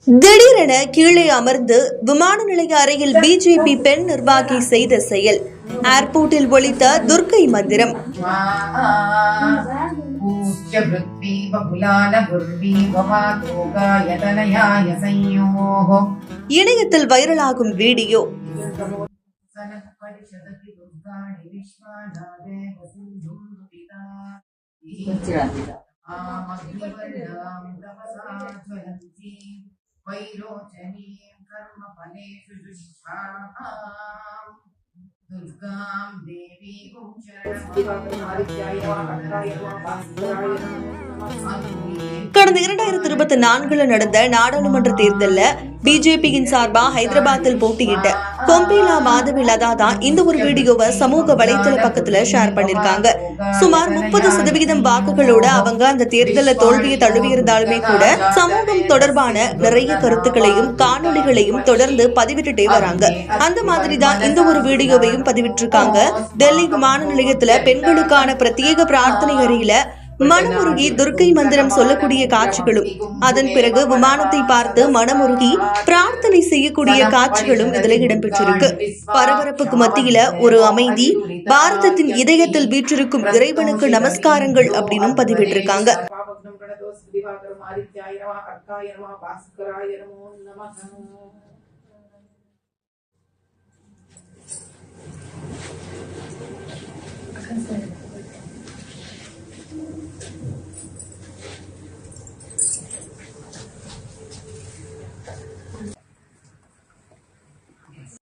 திடீரென கீழே அமர்ந்து விமான நிலைய அறையில் பிஜேபி பெண் நிர்வாகி செய்த செயல். ஏர்போர்ட்டில் ஒலித்த துர்க்கை மந்திரம். இணையத்தில் வைரலாகும் வீடியோ. கடந்த 2024 நடந்த நாடாளுமன்ற தேர்தலில் பிஜேபியின் சார்பா ஹைதராபாத்தில் போட்டியிட்ட கொம்பேலா மாதவி லதா தான் இந்த ஒரு வீடியோவை சமூக வலைதள பக்கத்துல ஷேர் பண்ணிருக்காங்க. சுமார் 30% வாக்குகளோட அவங்க அந்த தேர்தலில் தோல்வியை தழுவியிருந்தாலுமே கூட சமூகம் தொடர்பான நிறைய கருத்துக்களையும் காணொலிகளையும் தொடர்ந்து பதிவிட்டுட்டே வராங்க. அந்த மாதிரி தான் இந்த ஒரு வீடியோவையும் பதிவிட்டிருக்காங்க. டெல்லி விமான நிலையத்துல பெண்களுக்கான பிரத்யேக பிரார்த்தனை அறையில மனமுருகி துர்க்கை மந்திரம் சொல்லக்கூடிய காட்சிகளும், அதன் பிறகு விமானத்தை பார்த்து மனமுருகி பிரார்த்தனை செய்யக்கூடிய காட்சிகளும் இதுல இடம்பெற்றிருக்கு. பரபரப்புக்கு மத்தியில ஒரு அமைதி, பாரதத்தின் இதயத்தில் வீற்றிருக்கும் இறைவனுக்கு நமஸ்காரங்கள் அப்படின்னு பதிவிட்டிருக்காங்க.